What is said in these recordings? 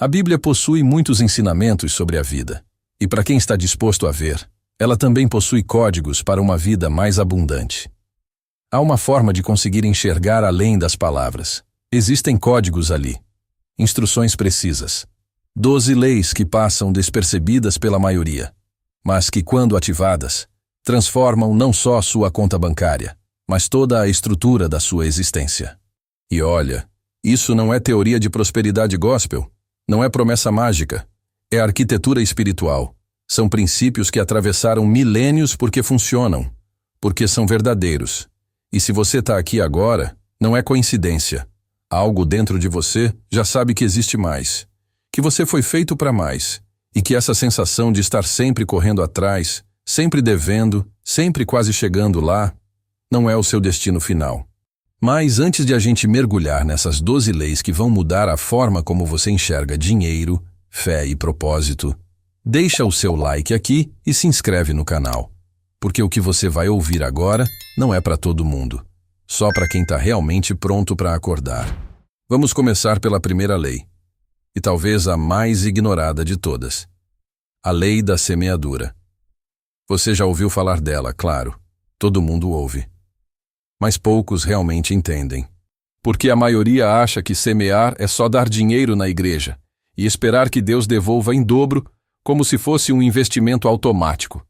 A Bíblia possui muitos ensinamentos sobre a vida, e para quem está disposto a ver, ela também possui códigos para uma vida mais abundante. Há uma forma de conseguir enxergar além das palavras. Existem códigos ali, instruções precisas, 12 leis que passam despercebidas pela maioria, mas que, quando ativadas, transformam não só sua conta bancária, mas toda a estrutura da sua existência. E olha, isso não é teoria de prosperidade gospel, não é promessa mágica, é arquitetura espiritual. São princípios que atravessaram milênios porque funcionam, porque são verdadeiros. E se você está aqui agora, não é coincidência. Algo dentro de você já sabe que existe mais, que você foi feito para mais, e que essa sensação de estar sempre correndo atrás, sempre devendo, sempre quase chegando lá, não é o seu destino final. Mas antes de a gente mergulhar nessas 12 leis que vão mudar a forma como você enxerga dinheiro, fé e propósito, deixa o seu like aqui e se inscreve no canal, porque o que você vai ouvir agora não é para todo mundo, só para quem está realmente pronto para acordar. Vamos começar pela primeira lei, e talvez a mais ignorada de todas, a lei da semeadura. Você já ouviu falar dela, claro, todo mundo ouve. Mas poucos realmente entendem. Porque a maioria acha que semear é só dar dinheiro na igreja e esperar que Deus devolva em dobro, como se fosse um investimento automático.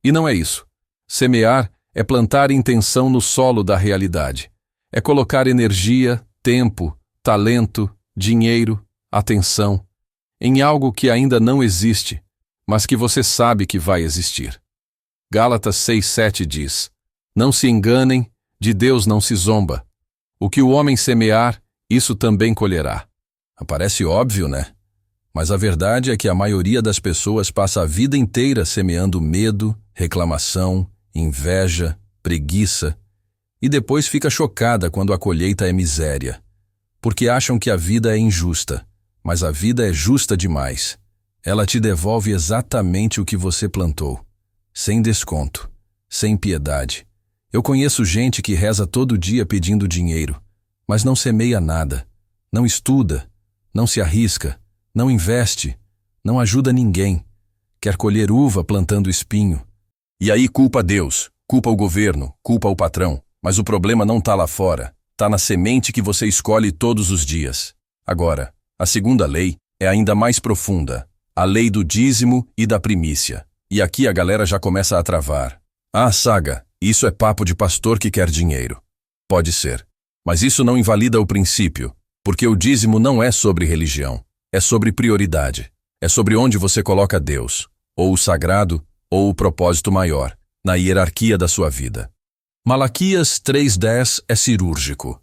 E não é isso. Semear é plantar intenção no solo da realidade. É colocar energia, tempo, talento, dinheiro, atenção em algo que ainda não existe, mas que você sabe que vai existir. Gálatas 6:7 diz: Não se enganem, de Deus não se zomba. O que o homem semear, isso também colherá. Parece óbvio, né? Mas a verdade é que a maioria das pessoas passa a vida inteira semeando medo, reclamação, inveja, preguiça, e depois fica chocada quando a colheita é miséria. Porque acham que a vida é injusta, mas a vida é justa demais. Ela te devolve exatamente o que você plantou, sem desconto, sem piedade. Eu conheço gente que reza todo dia pedindo dinheiro, mas não semeia nada, não estuda, não se arrisca, não investe, não ajuda ninguém. Quer colher uva plantando espinho. E aí culpa Deus, culpa o governo, culpa o patrão. Mas o problema não está lá fora, está na semente que você escolhe todos os dias. Agora, a segunda lei é ainda mais profunda, a lei do dízimo e da primícia. E aqui a galera já começa a travar. Ah, Saga, isso é papo de pastor que quer dinheiro. Pode ser. Mas isso não invalida o princípio, porque o dízimo não é sobre religião, é sobre prioridade. É sobre onde você coloca Deus, ou o sagrado, ou o propósito maior, na hierarquia da sua vida. Malaquias 3:10 é cirúrgico.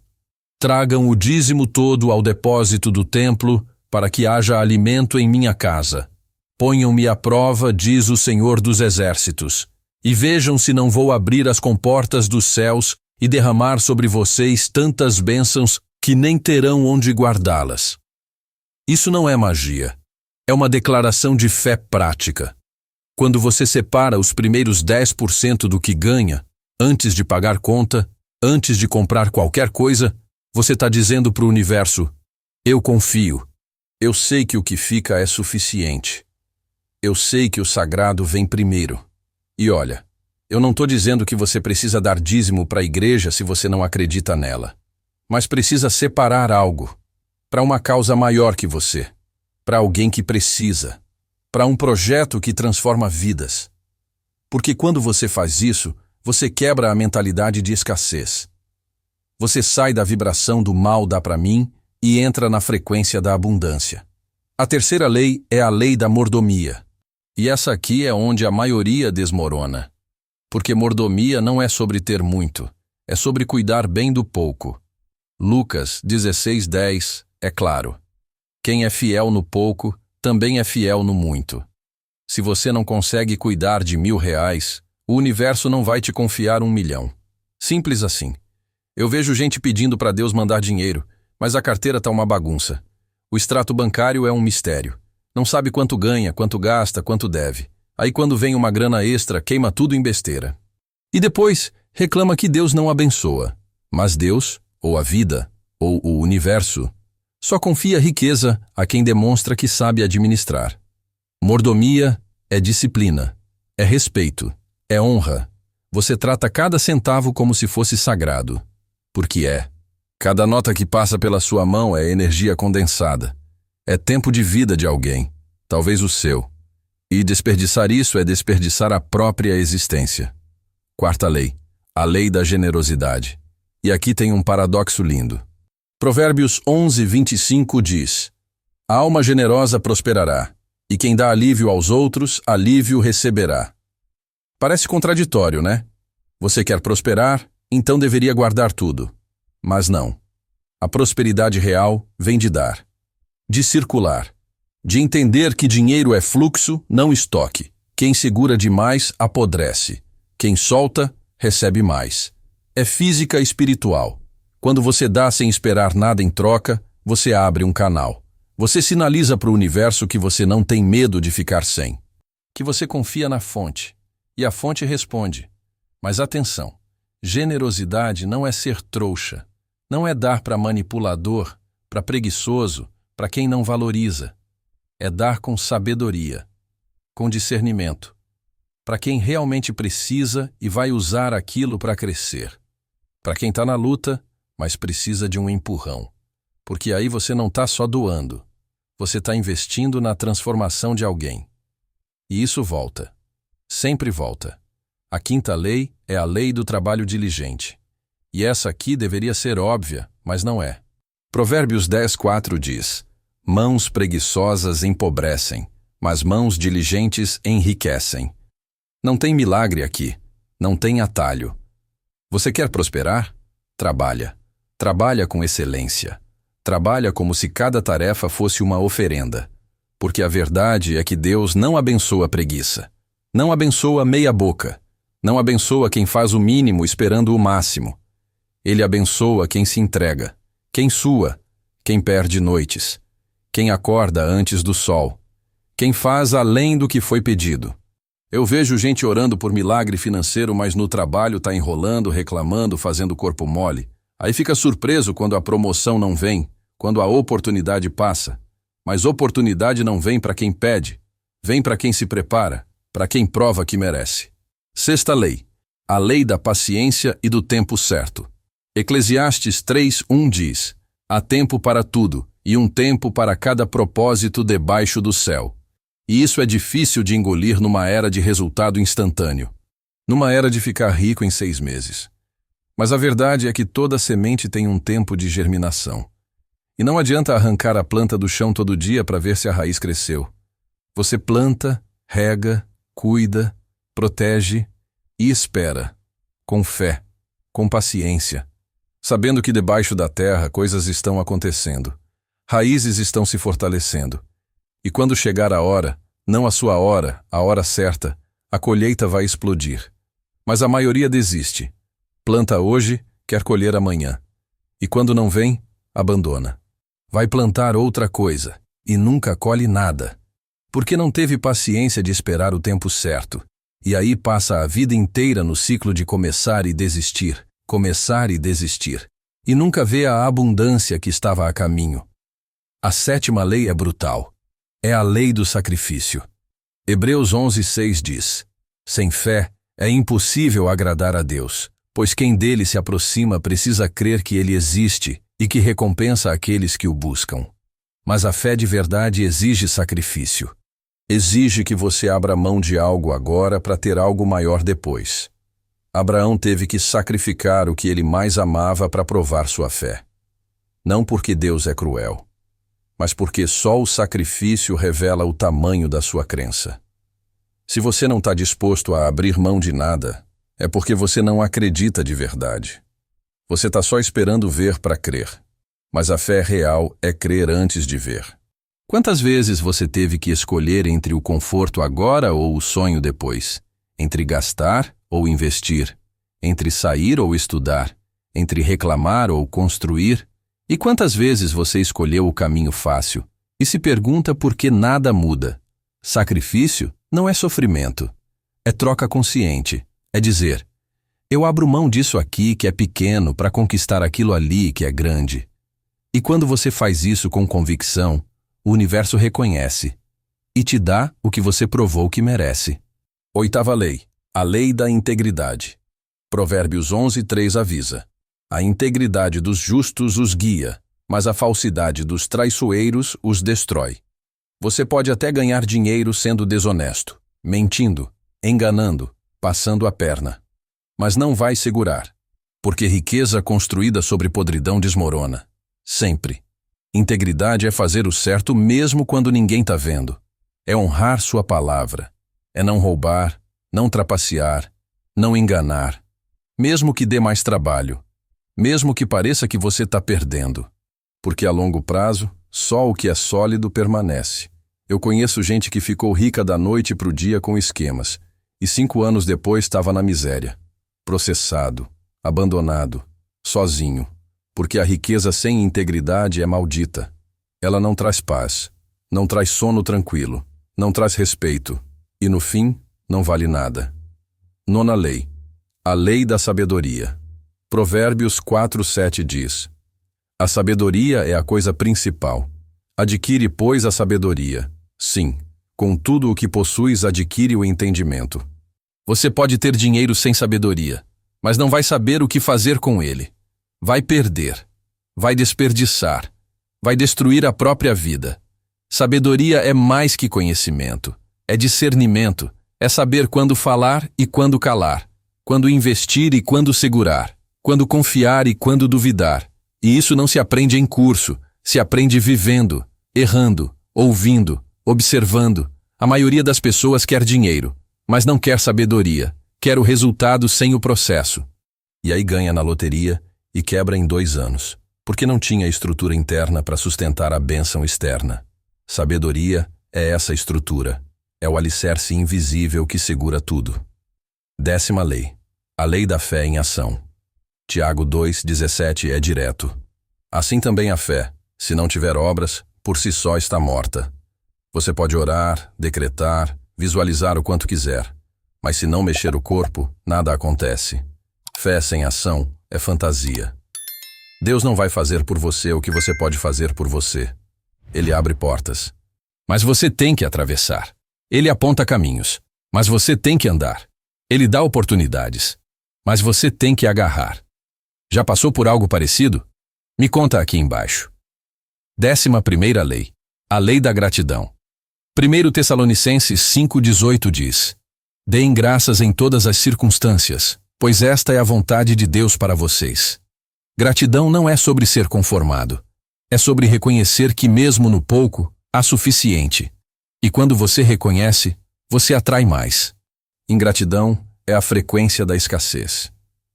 Tragam o dízimo todo ao depósito do templo, para que haja alimento em minha casa. Ponham-me à prova, diz o Senhor dos Exércitos, e vejam se não vou abrir as comportas dos céus e derramar sobre vocês tantas bênçãos que nem terão onde guardá-las. Isso não é magia. É uma declaração de fé prática. Quando você separa os primeiros 10% do que ganha, antes de pagar conta, antes de comprar qualquer coisa, você está dizendo para o universo: eu confio. Eu sei que o que fica é suficiente. Eu sei que o sagrado vem primeiro. E olha, eu não estou dizendo que você precisa dar dízimo para a igreja se você não acredita nela. Mas precisa separar algo para uma causa maior que você, para alguém que precisa, para um projeto que transforma vidas. Porque quando você faz isso, você quebra a mentalidade de escassez. Você sai da vibração do mal dá para mim e entra na frequência da abundância. A terceira lei é a lei da mordomia. E essa aqui é onde a maioria desmorona. Porque mordomia não é sobre ter muito, é sobre cuidar bem do pouco. Lucas 16:10 é claro. Quem é fiel no pouco, também é fiel no muito. Se você não consegue cuidar de R$1.000, o universo não vai te confiar 1 milhão. Simples assim. Eu vejo gente pedindo para Deus mandar dinheiro, mas a carteira tá uma bagunça. O extrato bancário é um mistério. Não sabe quanto ganha, quanto gasta, quanto deve. Aí quando vem uma grana extra, queima tudo em besteira. E depois, reclama que Deus não abençoa. Mas Deus, ou a vida, ou o universo, Só confia riqueza a quem demonstra que sabe administrar. Mordomia é disciplina, é respeito, é honra. Você trata cada centavo como se fosse sagrado. Porque é. Cada nota que passa pela sua mão é energia condensada. É tempo de vida de alguém, talvez o seu. E desperdiçar isso é desperdiçar a própria existência. Quarta lei, a lei da generosidade. E aqui tem um paradoxo lindo. Provérbios 11:25 diz: A alma generosa prosperará, e quem dá alívio aos outros, alívio receberá. Parece contraditório, né? Você quer prosperar, então deveria guardar tudo. Mas não. A prosperidade real vem de dar, de circular, de entender que dinheiro é fluxo, não estoque. Quem segura demais apodrece. Quem solta, recebe mais. É física espiritual. Quando você dá sem esperar nada em troca, você abre um canal. Você sinaliza para o universo que você não tem medo de ficar sem. Que você confia na fonte. E a fonte responde. Mas atenção, generosidade não é ser trouxa. Não é dar para manipulador, para preguiçoso, para quem não valoriza. É dar com sabedoria, com discernimento, para quem realmente precisa e vai usar aquilo para crescer. Para quem está na luta, mas precisa de um empurrão. Porque aí você não está só doando, você está investindo na transformação de alguém. E isso volta. Sempre volta. A quinta lei é a lei do trabalho diligente. E essa aqui deveria ser óbvia, mas não é. Provérbios 10:4 diz: Mãos preguiçosas empobrecem, mas mãos diligentes enriquecem. Não tem milagre aqui, não tem atalho. Você quer prosperar? Trabalha. Trabalha com excelência. Trabalha como se cada tarefa fosse uma oferenda. Porque a verdade é que Deus não abençoa a preguiça. Não abençoa meia boca. Não abençoa quem faz o mínimo esperando o máximo. Ele abençoa quem se entrega, quem sua, quem perde noites, quem acorda antes do sol, quem faz além do que foi pedido. Eu vejo gente orando por milagre financeiro, mas no trabalho tá enrolando, reclamando, fazendo corpo mole. Aí fica surpreso quando a promoção não vem, quando a oportunidade passa. Mas oportunidade não vem para quem pede, vem para quem se prepara, para quem prova que merece. Sexta lei, a lei da paciência e do tempo certo. Eclesiastes 3:1 diz: Há tempo para tudo, e um tempo para cada propósito debaixo do céu. E isso é difícil de engolir numa era de resultado instantâneo. Numa era de ficar rico em 6 meses. Mas a verdade é que toda semente tem um tempo de germinação. E não adianta arrancar a planta do chão todo dia para ver se a raiz cresceu. Você planta, rega, cuida, protege e espera, com fé, com paciência, sabendo que debaixo da terra coisas estão acontecendo, raízes estão se fortalecendo. E quando chegar a hora, não a sua hora, a hora certa, a colheita vai explodir. Mas a maioria desiste. Planta hoje, quer colher amanhã. E quando não vem, abandona. Vai plantar outra coisa, e nunca colhe nada. Porque não teve paciência de esperar o tempo certo. E aí passa a vida inteira no ciclo de começar e desistir, e nunca vê a abundância que estava a caminho. A sétima lei é brutal. É a lei do sacrifício. Hebreus 11:6 diz: Sem fé é impossível agradar a Deus, pois quem dele se aproxima precisa crer que ele existe e que recompensa aqueles que o buscam. Mas a fé de verdade exige sacrifício. Exige que você abra mão de algo agora para ter algo maior depois. Abraão teve que sacrificar o que ele mais amava para provar sua fé. Não porque Deus é cruel, mas porque só o sacrifício revela o tamanho da sua crença. Se você não está disposto a abrir mão de nada, é porque você não acredita de verdade. Você está só esperando ver para crer. Mas a fé real é crer antes de ver. Quantas vezes você teve que escolher entre o conforto agora ou o sonho depois? Entre gastar ou investir? Entre sair ou estudar? Entre reclamar ou construir? E quantas vezes você escolheu o caminho fácil e se pergunta por que nada muda? Sacrifício não é sofrimento. É troca consciente. É dizer: eu abro mão disso aqui que é pequeno para conquistar aquilo ali que é grande. E quando você faz isso com convicção, o universo reconhece e te dá o que você provou que merece. 8ª lei, a lei da integridade. Provérbios 11:3 avisa: a integridade dos justos os guia, mas a falsidade dos traiçoeiros os destrói. Você pode até ganhar dinheiro sendo desonesto, mentindo, enganando, passando a perna. Mas não vai segurar, porque riqueza construída sobre podridão desmorona. Sempre. Integridade é fazer o certo mesmo quando ninguém está vendo. É honrar sua palavra. É não roubar, não trapacear, não enganar. Mesmo que dê mais trabalho. Mesmo que pareça que você está perdendo. Porque a longo prazo, só o que é sólido permanece. Eu conheço gente que ficou rica da noite para o dia com esquemas, e 5 anos depois estava na miséria. Processado, abandonado, sozinho. Porque a riqueza sem integridade é maldita. Ela não traz paz, não traz sono tranquilo, não traz respeito, e no fim, não vale nada. 9ª lei, a lei da sabedoria. Provérbios 4:7 diz: a sabedoria é a coisa principal. Adquire, pois, a sabedoria. Sim, com tudo o que possuis adquire o entendimento. Você pode ter dinheiro sem sabedoria, mas não vai saber o que fazer com ele. Vai perder, vai desperdiçar, vai destruir a própria vida. Sabedoria é mais que conhecimento, é discernimento, é saber quando falar e quando calar, quando investir e quando segurar, quando confiar e quando duvidar. E isso não se aprende em curso, se aprende vivendo, errando, ouvindo, observando. A maioria das pessoas quer dinheiro, mas não quer sabedoria, quer o resultado sem o processo. E aí ganha na loteria e quebra em 2 anos, porque não tinha estrutura interna para sustentar a bênção externa. Sabedoria é essa estrutura, é o alicerce invisível que segura tudo. 10ª lei, a lei da fé em ação. Tiago 2:17 é direto. Assim também a fé, se não tiver obras, por si só está morta. Você pode orar, decretar, visualizar o quanto quiser, mas se não mexer o corpo, nada acontece. Fé sem ação é fantasia. Deus não vai fazer por você o que você pode fazer por você. Ele abre portas, mas você tem que atravessar. Ele aponta caminhos, mas você tem que andar. Ele dá oportunidades, mas você tem que agarrar. Já passou por algo parecido? Me conta aqui embaixo. 11ª lei, a lei da gratidão. 1 Tessalonicenses 5:18 diz: deem graças em todas as circunstâncias, pois esta é a vontade de Deus para vocês. Gratidão não é sobre ser conformado. É sobre reconhecer que mesmo no pouco, há suficiente. E quando você reconhece, você atrai mais. Ingratidão é a frequência da escassez.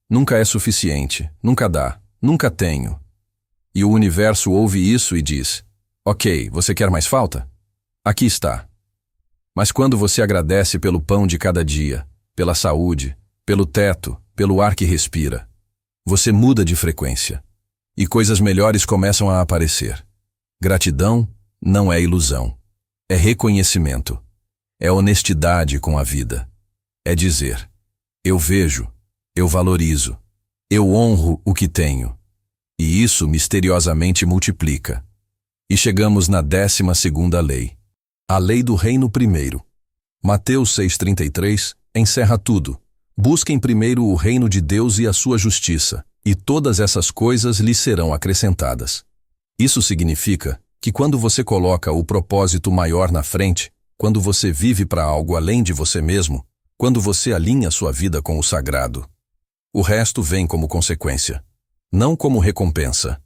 Nunca é suficiente, nunca dá, nunca tenho. E o universo ouve isso e diz: ok, você quer mais falta? Aqui está. Mas quando você agradece pelo pão de cada dia, pela saúde, pelo teto, pelo ar que respira, você muda de frequência. E coisas melhores começam a aparecer. Gratidão não é ilusão. É reconhecimento. É honestidade com a vida. É dizer: eu vejo, eu valorizo, eu honro o que tenho. E isso misteriosamente multiplica. E chegamos na 12ª lei. A lei do reino primeiro. Mateus 6:33 encerra tudo. Busquem primeiro o reino de Deus e a sua justiça, e todas essas coisas lhes serão acrescentadas. Isso significa que quando você coloca o propósito maior na frente, quando você vive para algo além de você mesmo, quando você alinha sua vida com o sagrado, o resto vem como consequência. Não como recompensa,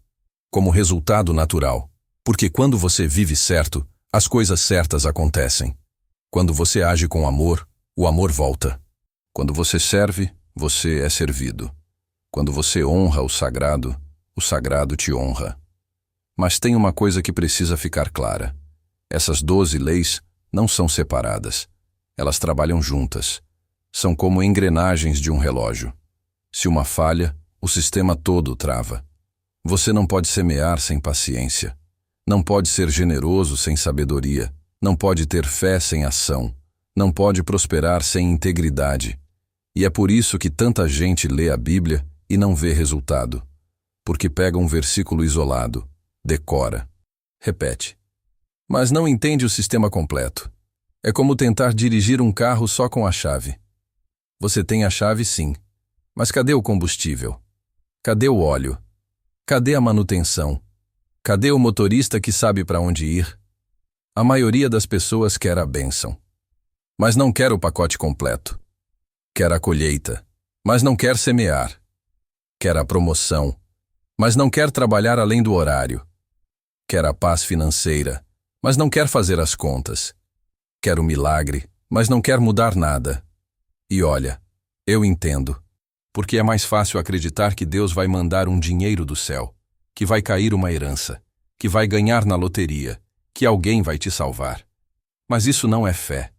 como resultado natural. Porque quando você vive certo, as coisas certas acontecem. Quando você age com amor, o amor volta. Quando você serve, você é servido. Quando você honra o sagrado te honra. Mas tem uma coisa que precisa ficar clara. Essas 12 leis não são separadas. Elas trabalham juntas. São como engrenagens de um relógio. Se uma falha, o sistema todo trava. Você não pode semear sem paciência. Não pode ser generoso sem sabedoria. Não pode ter fé sem ação. Não pode prosperar sem integridade. E é por isso que tanta gente lê a Bíblia e não vê resultado. Porque pega um versículo isolado, decora, repete. Mas não entende o sistema completo. É como tentar dirigir um carro só com a chave. Você tem a chave, sim. Mas cadê o combustível? Cadê o óleo? Cadê a manutenção? Cadê o motorista que sabe para onde ir? A maioria das pessoas quer a bênção, mas não quer o pacote completo. Quer a colheita, mas não quer semear. Quer a promoção, mas não quer trabalhar além do horário. Quer a paz financeira, mas não quer fazer as contas. Quer o milagre, mas não quer mudar nada. E olha, eu entendo, porque é mais fácil acreditar que Deus vai mandar um dinheiro do céu, que vai cair uma herança, que vai ganhar na loteria, que alguém vai te salvar. Mas isso não é fé,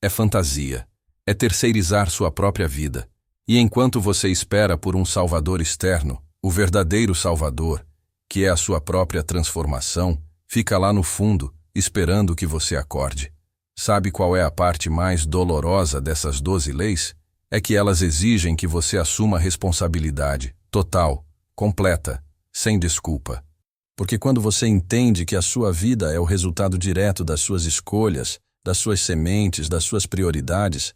é fantasia, é terceirizar sua própria vida. E enquanto você espera por um Salvador externo, o verdadeiro Salvador, que é a sua própria transformação, fica lá no fundo, esperando que você acorde. Sabe qual é a parte mais dolorosa dessas 12 leis? É que elas exigem que você assuma responsabilidade, total, completa, sem desculpa. Porque quando você entende que a sua vida é o resultado direto das suas escolhas, das suas sementes, das suas prioridades,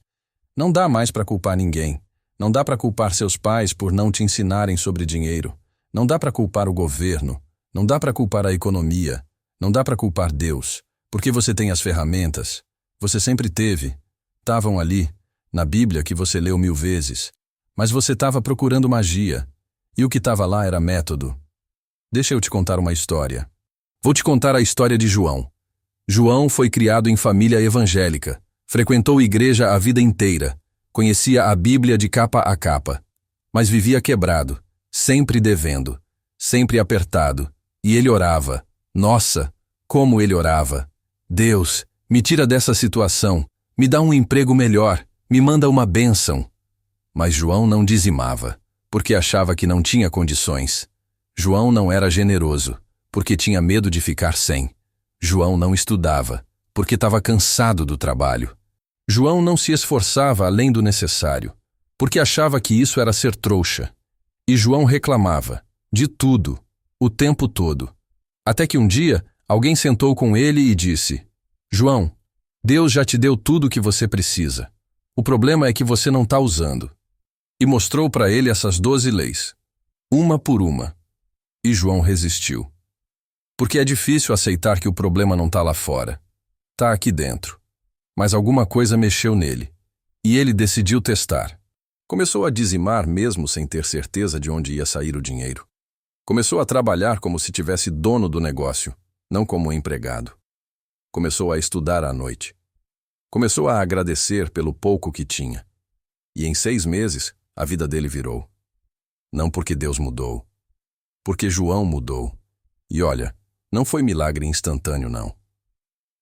não dá mais para culpar ninguém. Não dá para culpar seus pais por não te ensinarem sobre dinheiro. Não dá para culpar o governo. Não dá para culpar a economia. Não dá para culpar Deus. Porque você tem as ferramentas. Você sempre teve. Estavam ali, na Bíblia que você leu 1000 vezes. Mas você estava procurando magia. E o que estava lá era método. Deixa eu te contar uma história. Vou te contar a história de João. João foi criado em família evangélica. Frequentou igreja a vida inteira. Conhecia a Bíblia de capa a capa, mas vivia quebrado, sempre devendo, sempre apertado, e ele orava. Nossa, como ele orava! Deus, me tira dessa situação, me dá um emprego melhor, me manda uma bênção. Mas João não dizimava, porque achava que não tinha condições. João não era generoso, porque tinha medo de ficar sem. João não estudava, porque estava cansado do trabalho. João não se esforçava além do necessário, porque achava que isso era ser trouxa. E João reclamava, de tudo, o tempo todo. Até que um dia, alguém sentou com ele e disse: João, Deus já te deu tudo o que você precisa. O problema é que você não está usando. E mostrou para ele essas 12 leis, uma por uma. E João resistiu. Porque é difícil aceitar que o problema não está lá fora. Está aqui dentro. Mas alguma coisa mexeu nele, e ele decidiu testar. Começou a dizimar mesmo sem ter certeza de onde ia sair o dinheiro. Começou a trabalhar como se tivesse dono do negócio, não como empregado. Começou a estudar à noite. Começou a agradecer pelo pouco que tinha. E em 6 meses, a vida dele virou. Não porque Deus mudou, porque João mudou. E olha, não foi milagre instantâneo, não.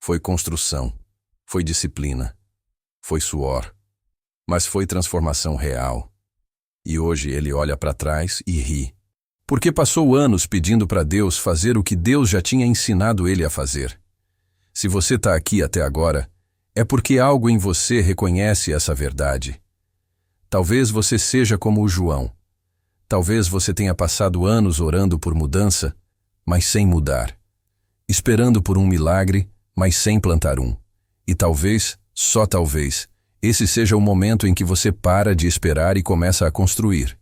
Foi construção. Foi disciplina, foi suor, mas foi transformação real. E hoje ele olha para trás e ri, porque passou anos pedindo para Deus fazer o que Deus já tinha ensinado ele a fazer. Se você está aqui até agora, é porque algo em você reconhece essa verdade. Talvez você seja como o João. Talvez você tenha passado anos orando por mudança, mas sem mudar. Esperando por um milagre, mas sem plantar um. E talvez, só talvez, esse seja o momento em que você para de esperar e começa a construir.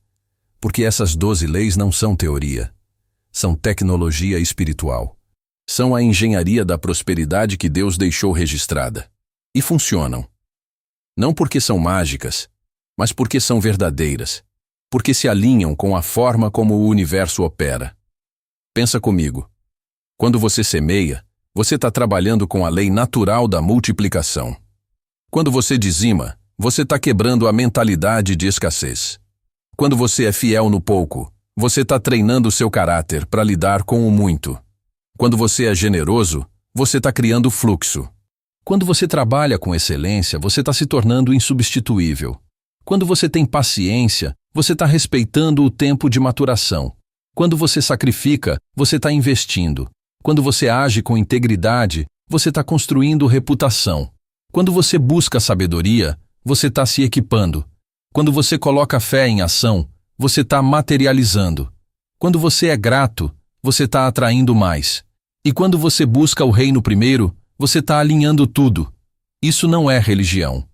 Porque essas 12 leis não são teoria. São tecnologia espiritual. São a engenharia da prosperidade que Deus deixou registrada. E funcionam. Não porque são mágicas, mas porque são verdadeiras. Porque se alinham com a forma como o universo opera. Pensa comigo. Quando você semeia, você está trabalhando com a lei natural da multiplicação. Quando você dizima, você está quebrando a mentalidade de escassez. Quando você é fiel no pouco, você está treinando seu caráter para lidar com o muito. Quando você é generoso, você está criando fluxo. Quando você trabalha com excelência, você está se tornando insubstituível. Quando você tem paciência, você está respeitando o tempo de maturação. Quando você sacrifica, você está investindo. Quando você age com integridade, você está construindo reputação. Quando você busca sabedoria, você está se equipando. Quando você coloca fé em ação, você está materializando. Quando você é grato, você está atraindo mais. E quando você busca o reino primeiro, você está alinhando tudo. Isso não é religião.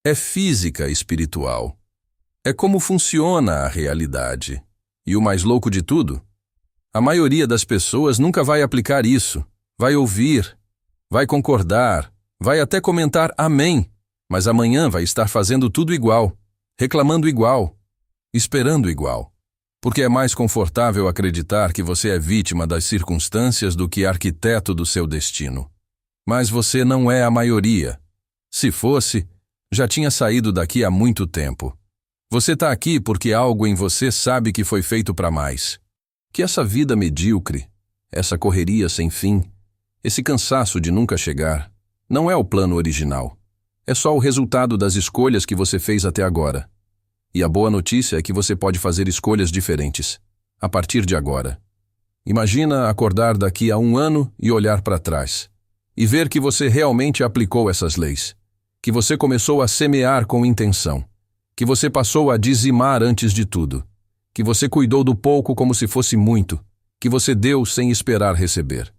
É física espiritual. É como funciona a realidade. E o mais louco de tudo? A maioria das pessoas nunca vai aplicar isso. Vai ouvir, vai concordar, vai até comentar amém, mas amanhã vai estar fazendo tudo igual, reclamando igual, esperando igual. Porque é mais confortável acreditar que você é vítima das circunstâncias do que arquiteto do seu destino. Mas você não é a maioria. Se fosse, já tinha saído daqui há muito tempo. Você está aqui porque algo em você sabe que foi feito para mais. Que essa vida medíocre, essa correria sem fim, esse cansaço de nunca chegar, não é o plano original. É só o resultado das escolhas que você fez até agora. E a boa notícia é que você pode fazer escolhas diferentes, a partir de agora. Imagina acordar daqui a 1 ano e olhar para trás, e ver que você realmente aplicou essas leis, que você começou a semear com intenção, que você passou a dizimar antes de tudo, que você cuidou do pouco como se fosse muito, que você deu sem esperar receber,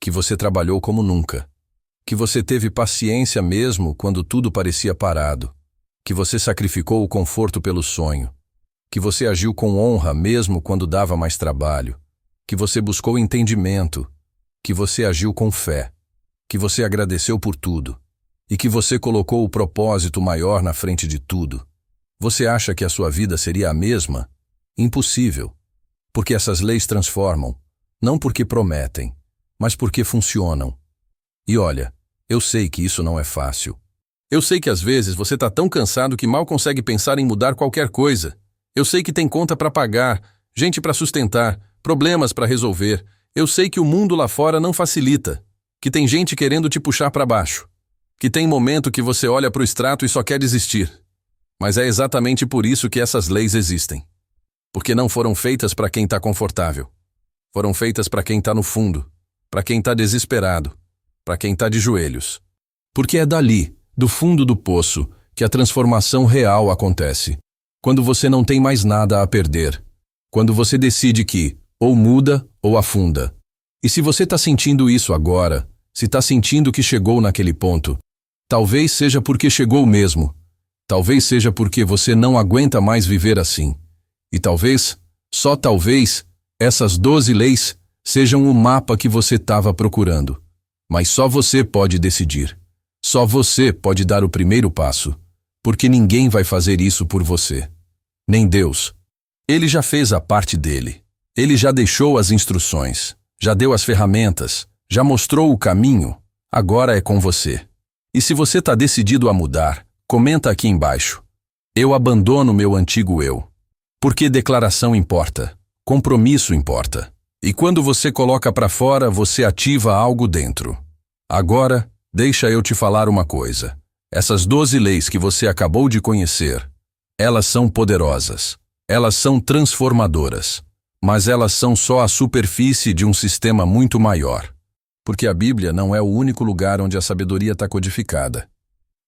que você trabalhou como nunca, que você teve paciência mesmo quando tudo parecia parado, que você sacrificou o conforto pelo sonho, que você agiu com honra mesmo quando dava mais trabalho, que você buscou entendimento, que você agiu com fé, que você agradeceu por tudo e que você colocou o propósito maior na frente de tudo. Você acha que a sua vida seria a mesma? Impossível, porque essas leis transformam, não porque prometem, mas porque funcionam. E olha, eu sei que isso não é fácil. Eu sei que às vezes você está tão cansado que mal consegue pensar em mudar qualquer coisa. Eu sei que tem conta para pagar, gente para sustentar, problemas para resolver. Eu sei que o mundo lá fora não facilita, que tem gente querendo te puxar para baixo, que tem momento que você olha para o extrato e só quer desistir. Mas é exatamente por isso que essas leis existem. Porque não foram feitas para quem está confortável. Foram feitas para quem está no fundo, para quem está desesperado, para quem está de joelhos. Porque é dali, do fundo do poço, que a transformação real acontece. Quando você não tem mais nada a perder. Quando você decide que ou muda ou afunda. E se você está sentindo isso agora, se está sentindo que chegou naquele ponto, talvez seja porque chegou mesmo. Talvez seja porque você não aguenta mais viver assim. E talvez, só talvez, essas 12 leis sejam o mapa que você estava procurando. Mas só você pode decidir. Só você pode dar o primeiro passo, porque ninguém vai fazer isso por você. Nem Deus. Ele já fez a parte dele. Ele já deixou as instruções, já deu as ferramentas, já mostrou o caminho. Agora é com você. E se você está decidido a mudar, comenta aqui embaixo. Eu abandono meu antigo eu. Porque declaração importa, compromisso importa. E quando você coloca para fora, você ativa algo dentro. Agora, deixa eu te falar uma coisa. Essas 12 leis que você acabou de conhecer, elas são poderosas. Elas são transformadoras. Mas elas são só a superfície de um sistema muito maior. Porque a Bíblia não é o único lugar onde a sabedoria está codificada.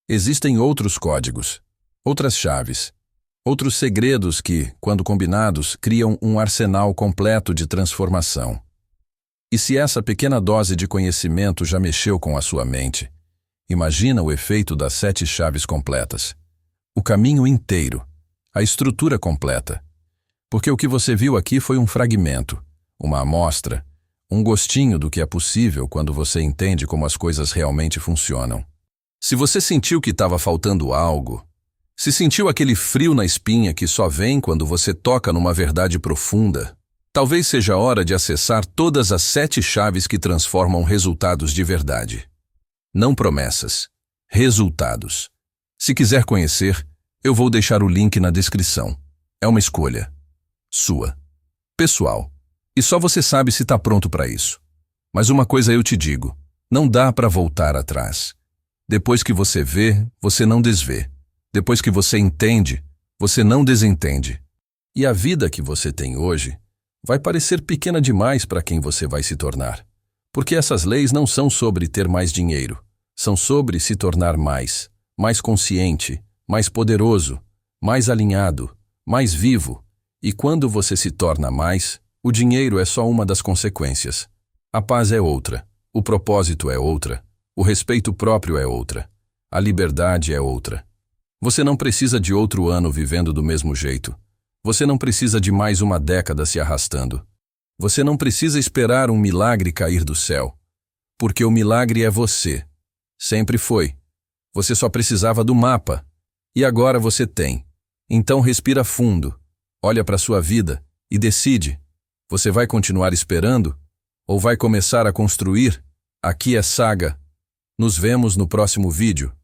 Existem outros códigos, outras chaves, outros segredos que, quando combinados, criam um arsenal completo de transformação. E se essa pequena dose de conhecimento já mexeu com a sua mente, imagina o efeito das 7 chaves completas. O caminho inteiro, a estrutura completa. Porque o que você viu aqui foi um fragmento, uma amostra, um gostinho do que é possível quando você entende como as coisas realmente funcionam. Se você sentiu que estava faltando algo, se sentiu aquele frio na espinha que só vem quando você toca numa verdade profunda, talvez seja a hora de acessar todas as 7 chaves que transformam resultados de verdade. Não promessas, resultados. Se quiser conhecer, eu vou deixar o link na descrição. É uma escolha sua, pessoal. E só você sabe se está pronto para isso. Mas uma coisa eu te digo, não dá para voltar atrás. Depois que você vê, você não desvê. Depois que você entende, você não desentende. E a vida que você tem hoje vai parecer pequena demais para quem você vai se tornar. Porque essas leis não são sobre ter mais dinheiro. São sobre se tornar mais consciente, mais poderoso, mais alinhado, mais vivo. E quando você se torna mais, O dinheiro é só uma das consequências. A paz é outra. O propósito é outra. O respeito próprio é outra. A liberdade é outra. Você não precisa de outro ano vivendo do mesmo jeito. Você não precisa de mais uma década se arrastando. Você não precisa esperar um milagre cair do céu. Porque o milagre é você. Sempre foi. Você só precisava do mapa. E agora você tem. Então respira fundo, olha para sua vida e decide. Você vai continuar esperando? Ou vai começar a construir? Aqui é Saga. Nos vemos no próximo vídeo.